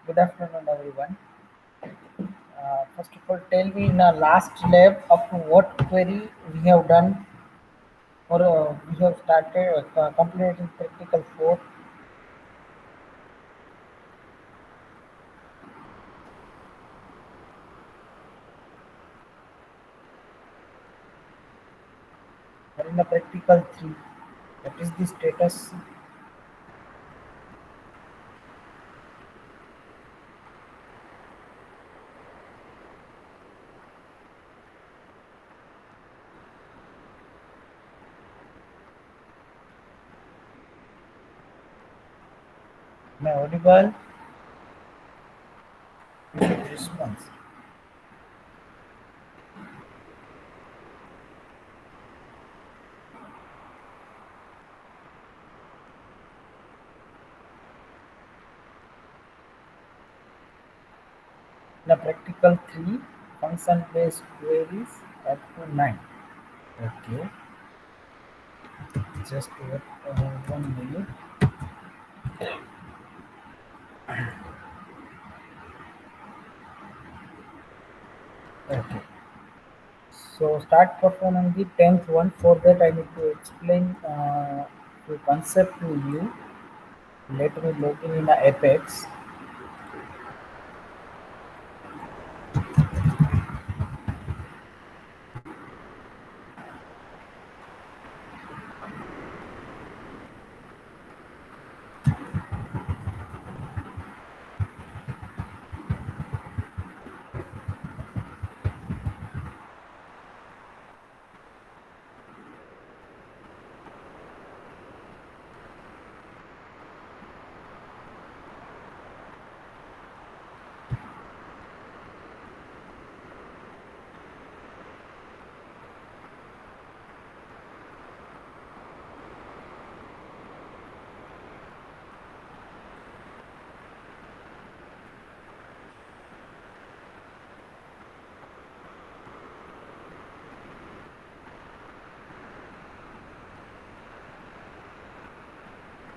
Good afternoon, everyone. First of all, tell me in our last lab up to what query we have done or we have started completing practical 4. Or in the practical 3. What is the status? Am I audible? You should respond. In the practical 3, function based queries up to 9. Okay, just wait 1 minute. Okay. So start performing the 10th one. For that I need to explain the concept to you. Let me log in Apex.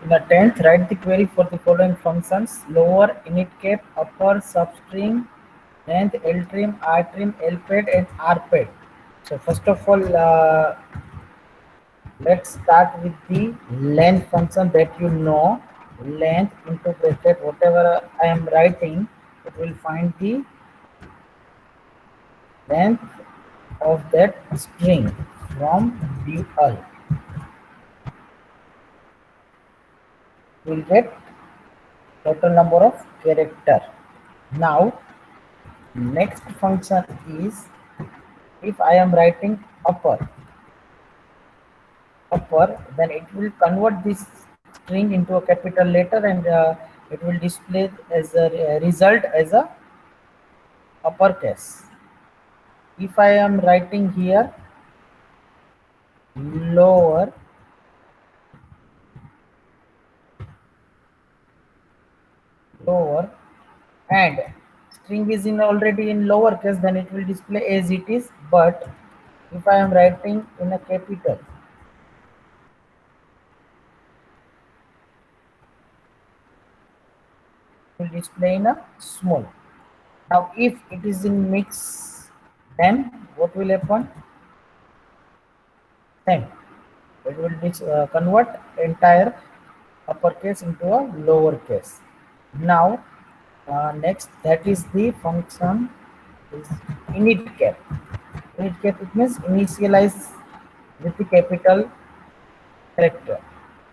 In the 10th, write the query for the following functions: lower init cap, upper substring, length, ltrim, rtrim, lpad, and rpad. So first of all, let's start with the length function that you know. Length into bracket, whatever I am writing, it will find the length of that string from dual. We'll get total number of character. Now next function is, if I am writing upper, then it will convert this string into a capital letter, and it will display as a result as a uppercase. If I am writing here lower, lower, and string is in already in lowercase, then it will display as it is. But if I am writing in a capital, it will display in a small. Now if it is in mix, then what will happen? Same. It will convert entire uppercase into a lowercase. Now next, that is the function is init cap. Init cap, it means initialize with the capital character.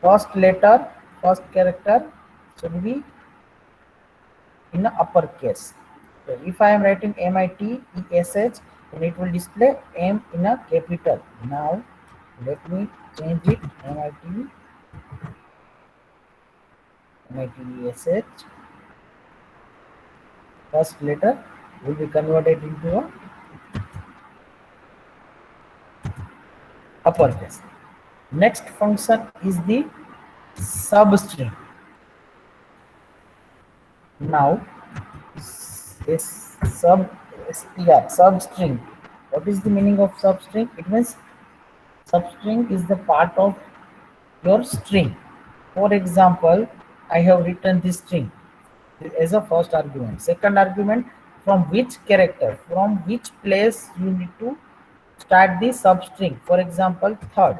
First letter, first character should be in the uppercase. So if I am writing MITESH, then it will display M in a capital. Now let me change it. MITESH. First letter will be converted into a uppercase. Next function is the substring. Now is substring. What is the meaning of substring? It means substring is the part of your string. For example, I have written this string. as a first argument. Second argument, from which character, from which place you need to start the substring. For example, third.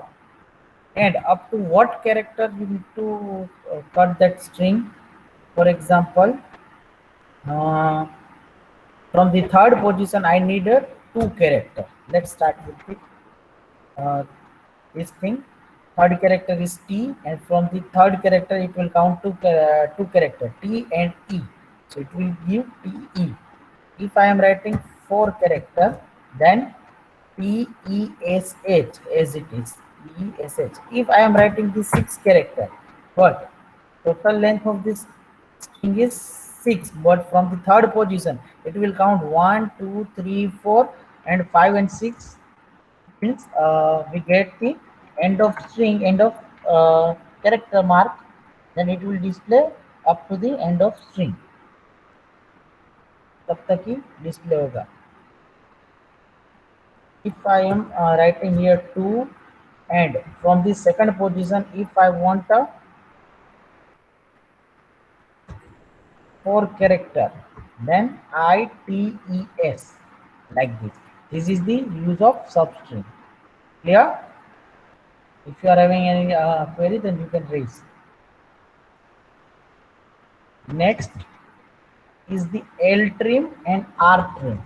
And up to what character you need to cut that string. For example, uh, from the third position, I need a two character. Let's start with this thing. Third character is T, and from the third character, it will count two character T and E. So it will give TE. If I am writing four character, then TESH as it is. TESH. If I am writing the six character, but total length of this string is 6, but from the third position it will count 1 2 3 4 and 5 and 6, means we get the end of string, end of character mark, then it will display up to the end of string, तब तक ही display होगा. If I am writing here 2, and from the second position if I want a 4 character, then ITES, like this. This is the use of substring. Clear? If you are having any query, then you can raise. Next is the L trim and R trim.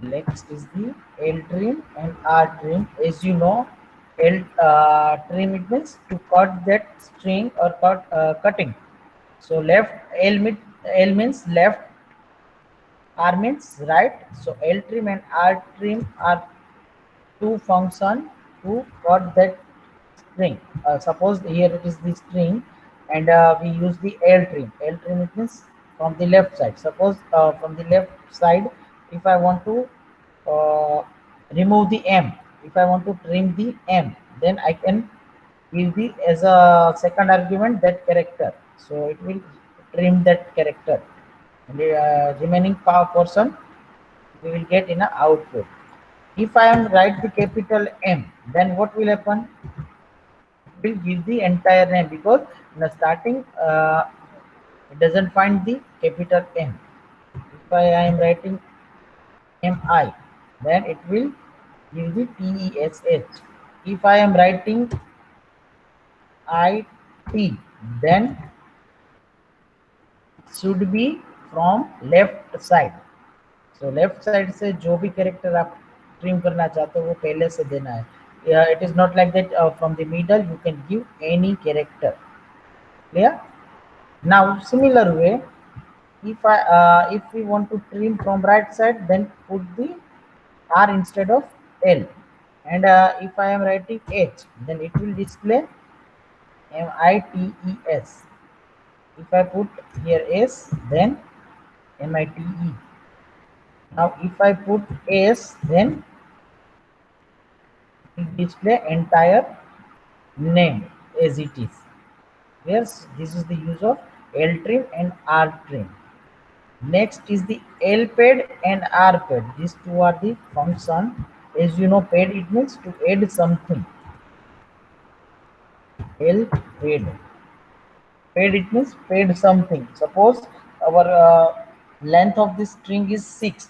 Next is the L trim and R trim. As you know, L trim, it means to cut that string or cutting. So left L means left, R means right. So L trim and R trim are two function to cut that string. Suppose here it is the string, and we use the L trim. L trim, it means from the left side. Suppose from the left side, if I want to remove the M, if I want to trim the M, then I can give the as a second argument that character. So it will trim that character, and the remaining portion we will get in a output. If I am write the capital M, then what will happen? It will give the entire name, because in the starting it doesn't find the capital M. If I am writing MI, then it will give the TESH. If I am writing IT, then should be from left side. So left side से जो भी character आप trim करना चाहते हो वो पहले से देना है. It is not like that from the middle you can give any character. Clear? Now similar way, if we want to trim from right side, then put the R instead of L, and if I am writing H, then it will display MITES. If I put here S, then MITE. Now if I put S, then it display entire name as it is. Yes, this is the use of L trim and R trim. Next is the L pad and R pad. These two are the function. As you know, pad, it means to add something. L pad. Pad, it means pad something. Suppose our length of the string is 6,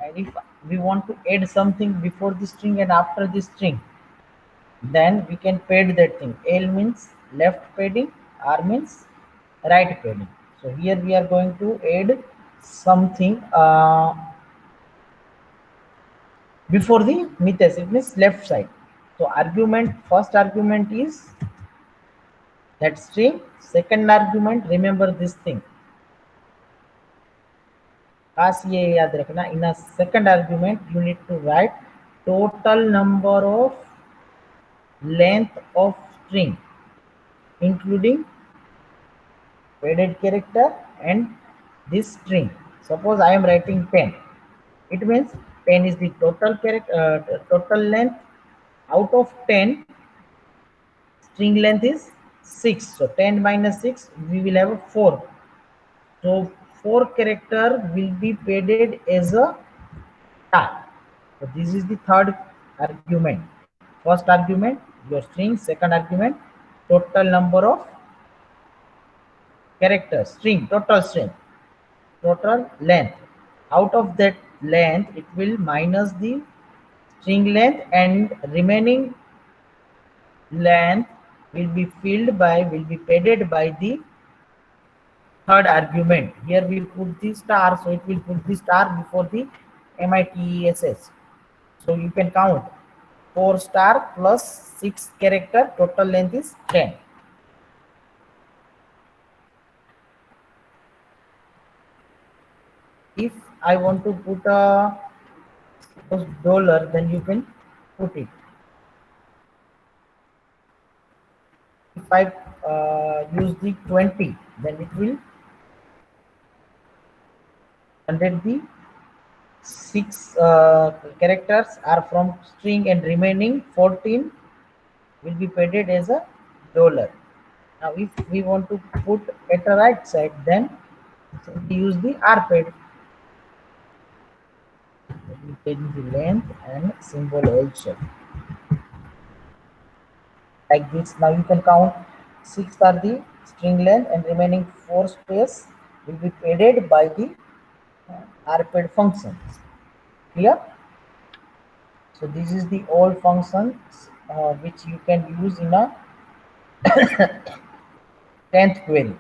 and if we want to add something before the string and after the string, then we can pad that thing. L means left padding, R means right padding. So here we are going to add something before the mithes, it means left side. So argument, first argument is that string. Second argument, remember this thing. खास ये याद रखना, in a second argument you need to write total number of length of string, including padded character and this string. Suppose I am writing 10. It means 10 is the total character, total length. Out of 10, string length is 6. So 10 minus 6, we will have 4. So 4 character will be padded as a tag. So this is the third argument. First argument, your string. Second argument, total number of character string, total length. Out of that length, it will minus the string length, and remaining length will be padded by the third argument. Here we'll put the star, so it will put the star before the MITESS. So you can count 4 star plus 6 character, total length is 10. If I want to put a dollar, then you can put it. If I use the 20, then it will 100. The 6 characters are from string, and remaining 14 will be padded as a dollar. Now if we want to put at the right side, then we use the rpad. We change the length and symbol also, like this. Now you can count 6 are the string length, and remaining 4 space will be padded by the rpad functions. Clear? So this is the all functions which you can use in a 10th query.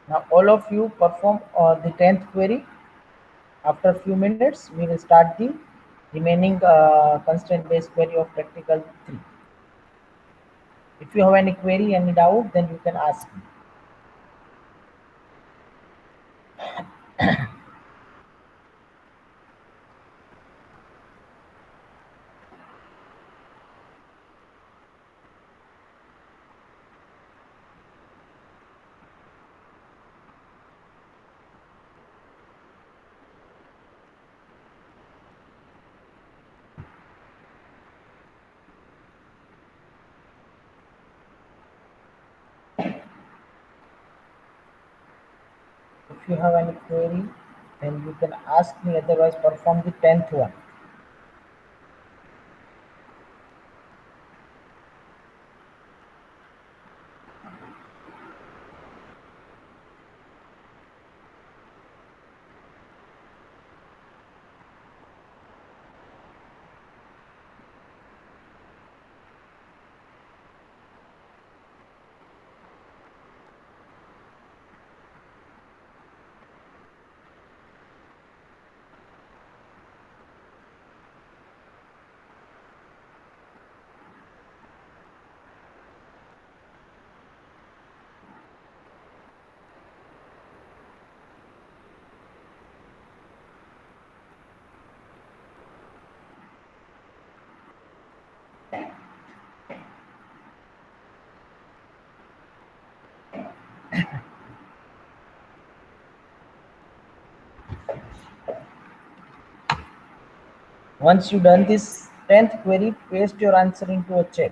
Now all of you perform the 10th query. After a few minutes, we will start the remaining constraint based query of practical 3. If you have any query, any doubt, then you can ask me. If you have any query, then you can ask me, otherwise perform the 10th one. Once you done this 10th query, paste your answer into a chat.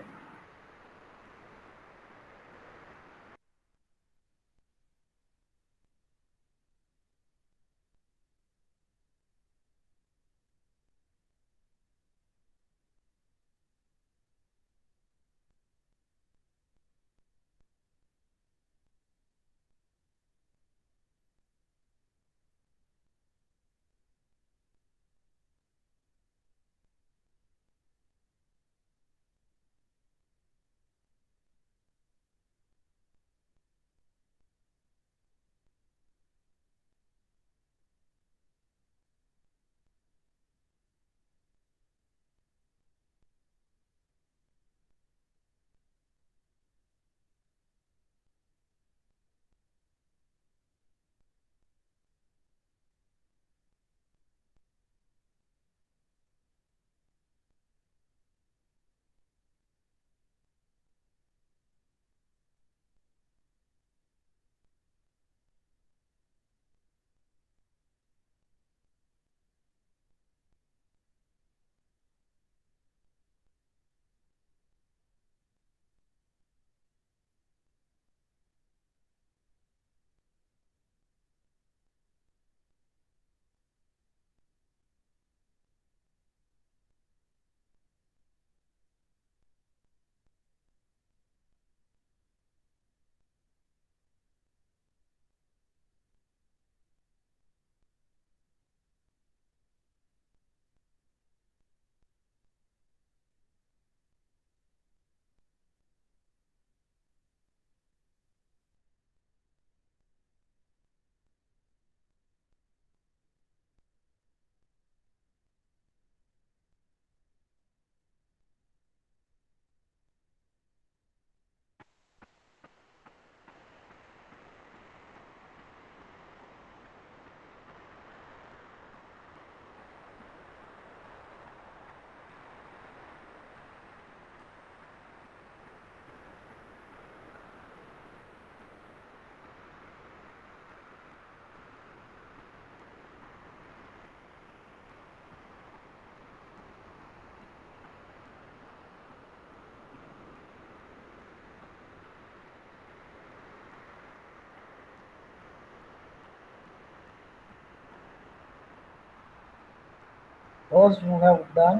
Those who have done,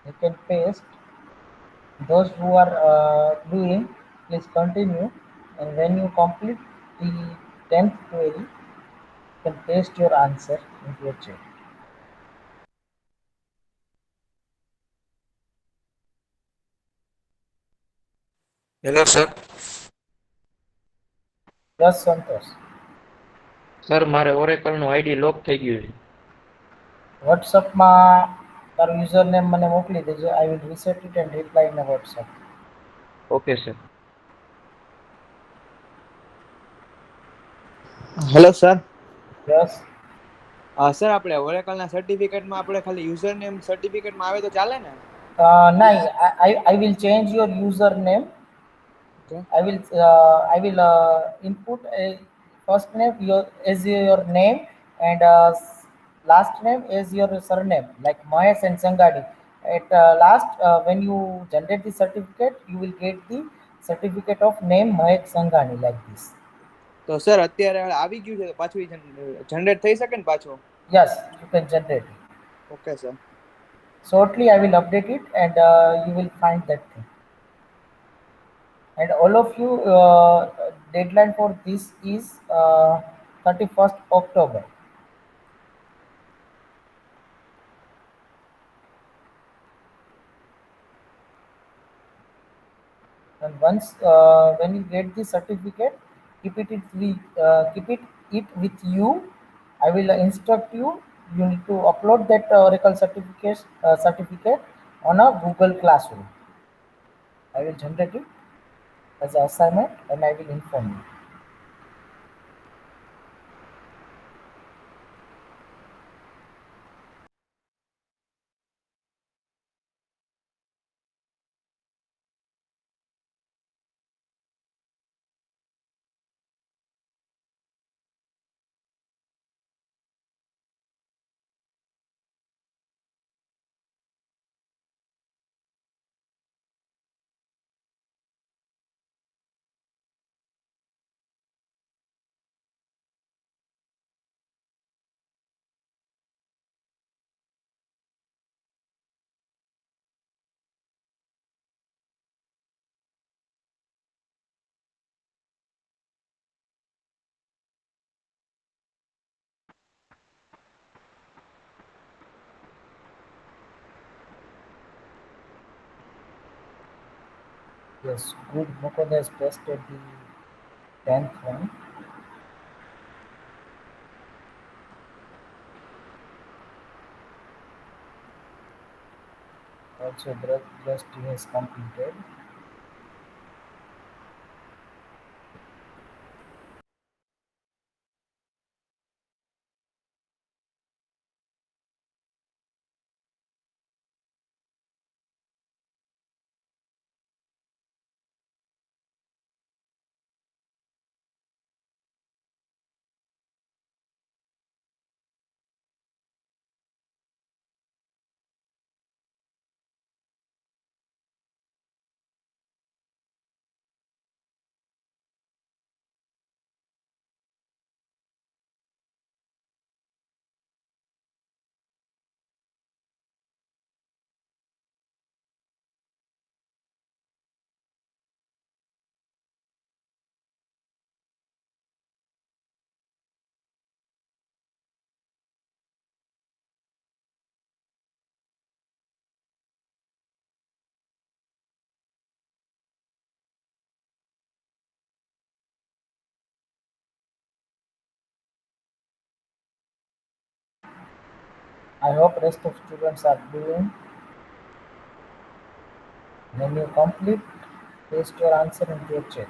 you can paste. Those who are doing, please continue. And when you complete the 10th query, you can paste your answer into your chat. Hello, sir. Yes, Santosh. Sir મારે ઓરેકલનું ID લોક થઈ ગયું છે. WhatsAppમાં તારું user name મને મોકલી દેજો. I will reset it and reply in a WhatsApp. Okay sir. Hello sir. Yes. Sir આપણે ઓરેકલના સર્ટિફિકેટમાં આપણે ખાલી યુઝર નેમ સર્ટિફિકેટમાં આવે તો ચાલે ને? Nahi, I will change your username. Okay. I will input a first name your as your name and last name as your surname like Mahesh and Sangadi. At last, when you generate the certificate, you will get the certificate of name Mahesh Sangani like this. તો sir અત્યારે આવી ગયું છે તો પાછું generate થઈ શકે ને પાછું? Yes, you can generate it. Okay sir. Shortly, I will update it and you will find that thing. And all of you, deadline for this is 31st October. And once when you get the certificate, keep it with you. I will instruct you. You need to upload that Oracle certificate on a Google Classroom. I will generate it as an assignment and I will inform you. Yes, good. Mukund has pasted the 10th one. Also, just he has completed. I hope rest of students are doing. When you complete, paste your answer into your chat.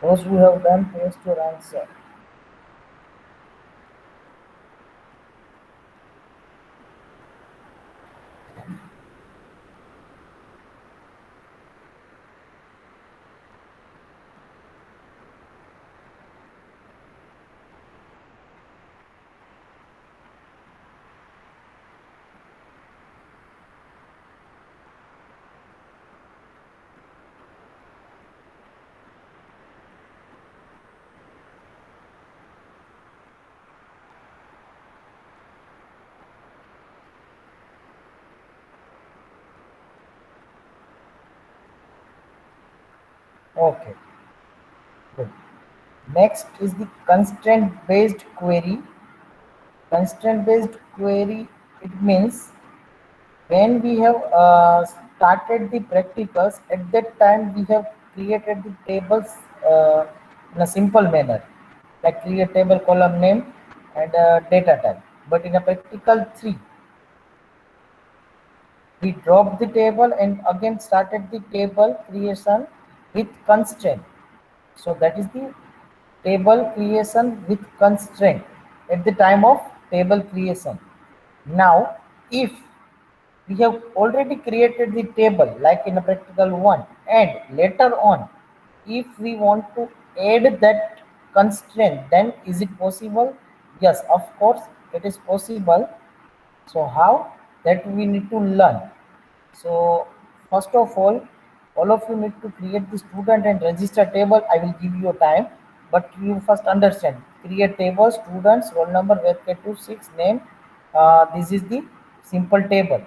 Those who have done, paste your answer. Okay, good. Next is the constraint based query. Constraint based query, it means when we have started the practicals, at that time we have created the tables uh, in a simple manner, like create table column name and data type. But in a practical 3, we dropped the table and again started the table creation with constraint. So that is the table creation with constraint at the time of table creation. Now, if we have already created the table like in a practical 1, and later on if we want to add that constraint, then is it possible? Yes, of course it is possible. So how? That we need to learn. So first of all of you need to create the student and register table. I will give you a time, but you first understand. Create table, students, roll number, where K26, name. This is the simple table.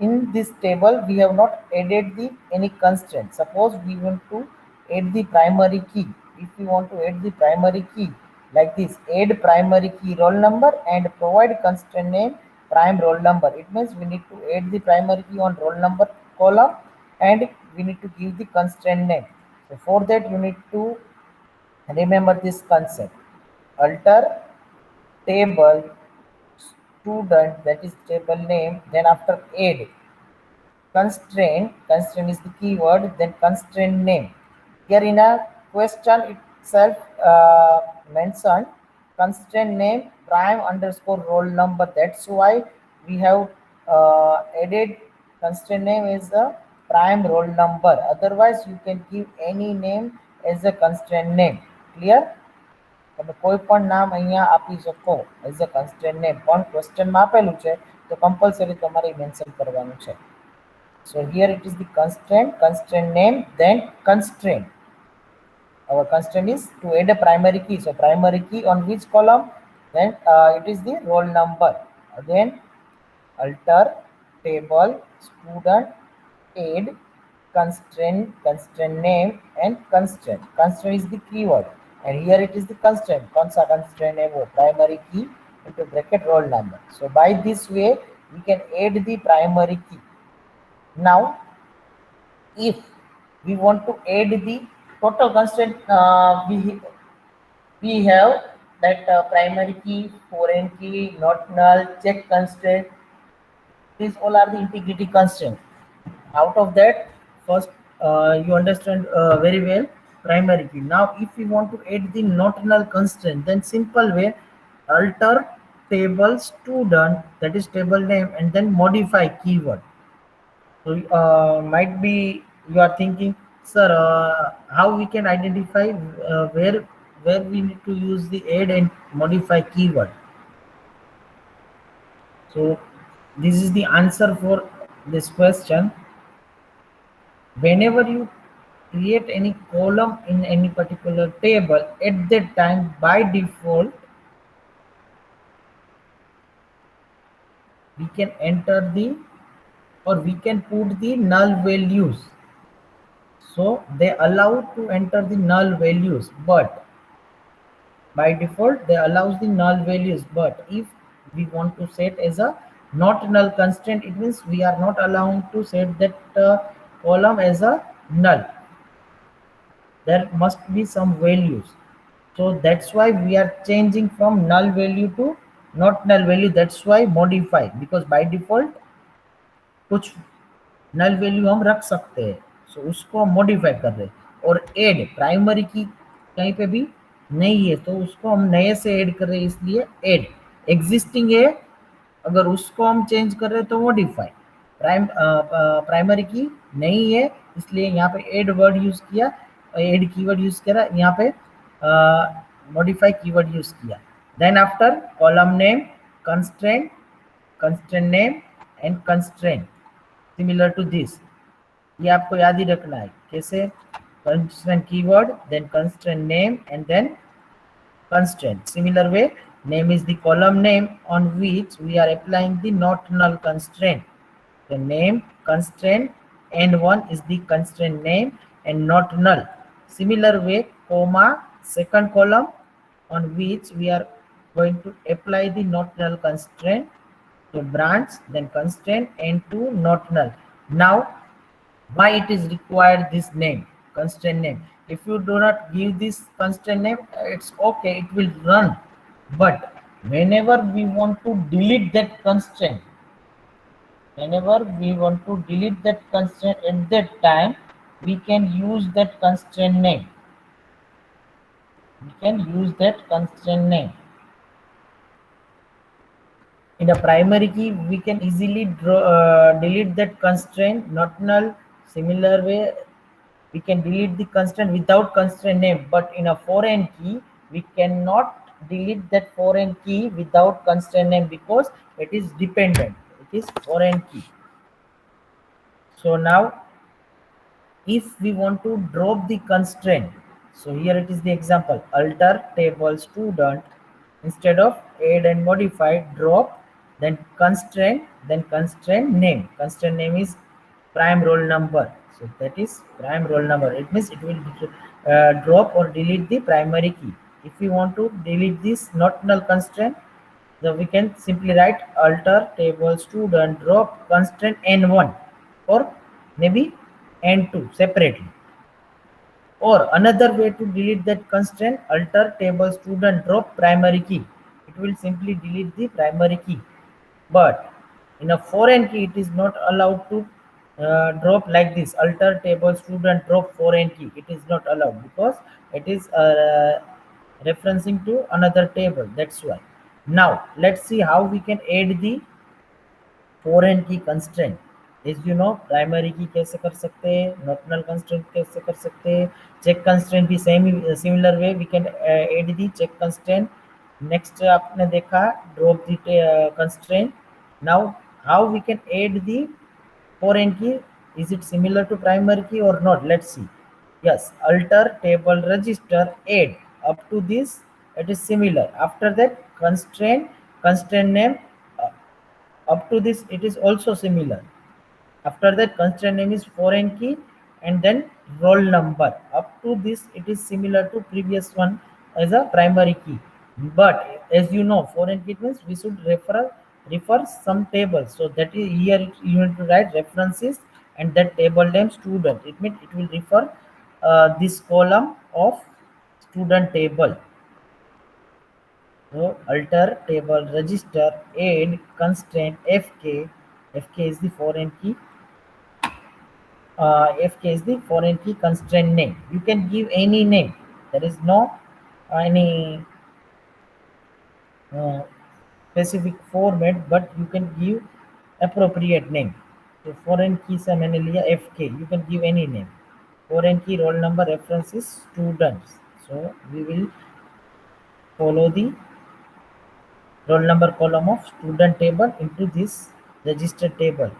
In this table we have not added the any constraint. Suppose we want to add the primary key. If we want to add the primary key, like this, add primary key roll number and provide constraint name prime roll number. It means we need to add the primary key on roll number column, and we need to give the constraint name. So for that you need to remember this concept: alter table student, that is table name, then after add constraint is the keyword, then constraint name. Here in a question itself mentioned constraint name prime underscore roll number. That's why we have added constraint name as a prime roll number. Otherwise you can give any name as a constraint name. Clear? તમે કોઈ પણ નામ અહીંયા આપી શકો as a constraint name, પણ ક્વેશ્ચનમાં આપેલું છે તો કમ્પલસરી તમારે મેન્શન કરવાનું છે. So here it is the constraint name, then constraint. Our constraint is to add a primary key. So primary key on which column? Then it is the roll number. Again, alter table student, add constraint name and constraint. Constraint is the keyword, and here it is the constraint. Constraint name or primary key into bracket roll number. So by this way we can add the primary key. Now if we want to add the total constraint, we have that primary key, foreign key, not null, check constraint. These all are the integrity constraints. Out of that, first you understand very well primary key. Now if we want to add the not null constraint, then simple way, alter table student, that is table name, and then modify keyword. So might be you are thinking, sir, how we can identify where we need to use the add and modify keyword. So this is the answer for this question. Whenever you create any column in any particular table, at that time by default we can enter the, or we can put the null values. So they allow to enter the null values, but by default they allows the null values. But if we want to set as a not null constraint, it means we are not allowed to set that column as a null. There must be some values. So that's why we are changing from null value to not null value. That's why modify, because by default कुछ null value हम रख सकते हैं, सो उसको हम modify कर रहे हैं. और एड प्राइमरी की कहीं पे भी नहीं है, तो उसको हम नए से ऐड कर रहे हैं, इसलिए ऐड। एग्जिस्टिंग है, अगर उसको हम चेंज कर रहे हैं तो मॉडिफाई। प्राइमरी की नहीं है, इसलिए यहाँ पे ऐड वर्ड यूज किया, ऐड कीवर्ड यूज करा, यहाँ पे मॉडिफाई कीवर्ड यूज किया। Then after column name, constraint, constraint name and constraint similar to this. ये आपको याद ही रखना है कैसे। constraint keyword, then constraint name, and then constraint. Similar way, name is the column name on which we are applying the not null constraint. The name constraint and one is the constraint name and not null. Similar way, comma, second column on which we are going to apply the not null constraint. So branch, then constraint, and to not null. Now why it is required this name, constraint name. If you do not give this constraint name, it's okay, it will run. But whenever we want to delete that constraint, whenever we want to delete that constraint, at that time we can use that constraint name, we can use that constraint name. In a primary key we can easily delete that constraint not null. Similar way, we can delete the constraint without constraint name, but in a foreign key we cannot delete that foreign key without constraint name because it is dependent, it is foreign key. So now if we want to drop the constraint, so here it is the example, alter table student, instead of add and modify, drop, then constraint name. Constraint name is prime roll number, so that is prime roll number. It means it will drop or delete the primary key. If we want to delete this not null constraint, so we can simply write alter table student drop constraint n1 or maybe n2 separately. Or another way to delete that constraint, alter table student drop primary key. It will simply delete the primary key. But in a foreign key, it is not allowed to drop like this. Alter table student drop foreign key. It is not allowed because it is referencing to another table. That's why. Now let's see how we can add the foreign की constraint. Is you know primary की कैसे कर सकते हैं, normal constraint कैसे कर सकते हैं, चेक कंस्ट्रेंट भी same similar way we can add the check constraint. Next आपने देखा drop the constraint. Now how we can add the foreign key, is it similar to primary key or not? Let's see. Yes, alter table register add, up to this it is similar. After that constraint name, up to this it is also similar. After that constraint name is foreign key and then roll number. Up to this it is similar to previous one as a primary key. But as you know, foreign key means we should refer some table, so that is here you need to write references and that table name student. It means it will refer this column of student table. So alter table register add constraint fk. Fk is the foreign key. Fk is the foreign key constraint name. You can give any name. There is no any specific format, but you can give appropriate name. So foreign key से मैंने लिया fk. You can give any name. Foreign key roll number reference is students. So we will follow the roll number column of student table into this register table.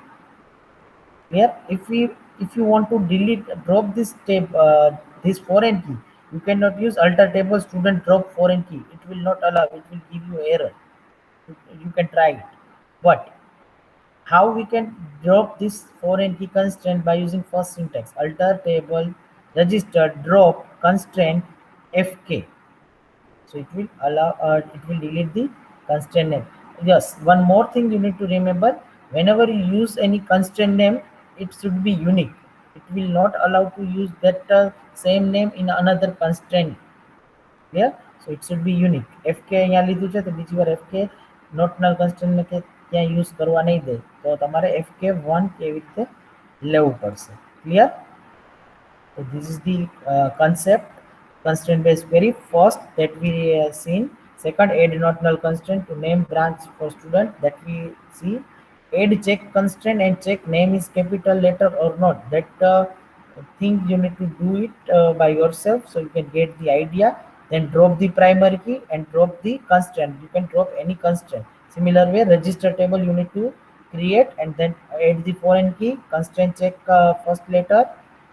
Here if you want to delete drop this this foreign key, you cannot use alter table student drop foreign key. It will not allow, it will give you error. You can try it. But how we can drop this foreign key constraint? By using first syntax, alter table register drop constraint fk. So it will allow it will delete the constraint name. Yes, one more thing you need to remember, whenever you use any constraint name, it should be unique. It will not allow to use that same name in another constraint. Clear? So it should be unique. fk અહીંયા લીધું છે તો બીજી વાર fk not null constraint ને ત્યાં use કરવા નહીં દે, તો તમારે fk1 કેવી રીતે લેવું પડશે. Clear? So this is the concept constraint based query first that we seen. Second, add not null constraint to name branch for student that we see. Add check constraint and check name is capital letter or not. That thing you need to do it by yourself, so you can get the idea. Then drop the primary key and drop the constraint. You can drop any constraint. Similar way, register table you need to create and then add the foreign key. Constraint check first letter,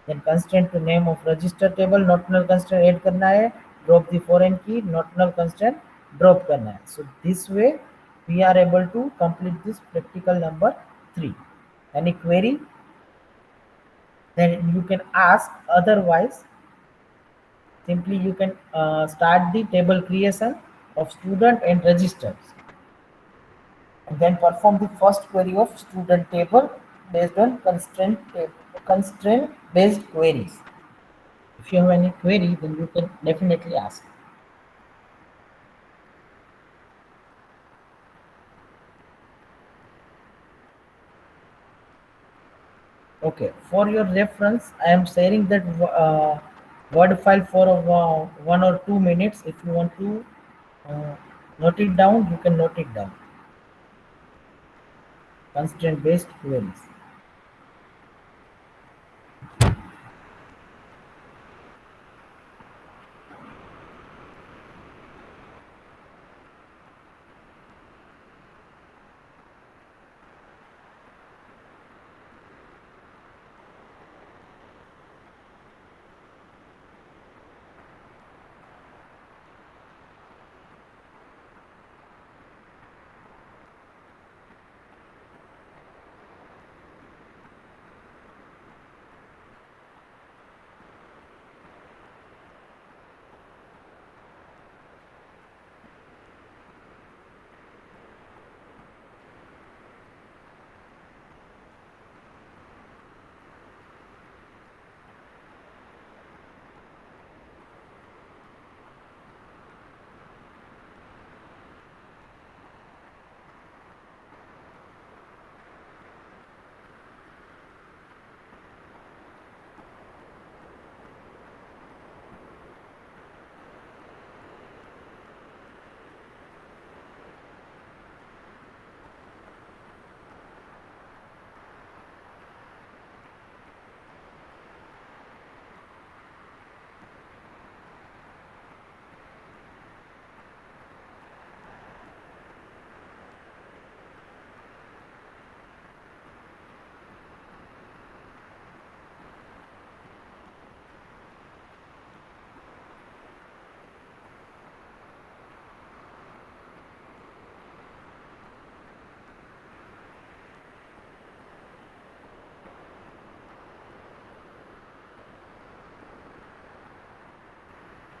then constraint to name of register table, not null constraint add करना है, drop the foreign key, not null constraint drop करना है. So this way we are able to complete this practical number 3. Any query? Then you can ask. Otherwise, simply you can start the table creation of student and registers, and then perform the first query of student table based on constraint based queries. If you have any query, then you can definitely ask. Okay, for your reference, I am sharing that Word file for 1 or 2 minutes. If you want to note it down, you can note it down. Constraint based queries.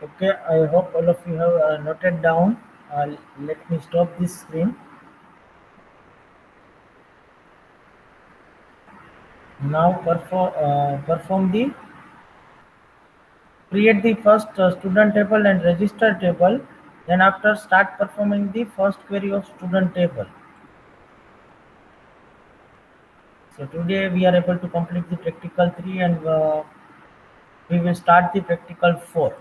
Okay, I hope all of you have noted down. Let me stop this screen. Now perform the create the first student table and register table. Then after start performing the first query of student table. So today we are able to complete the practical 3 and we will start the practical 4.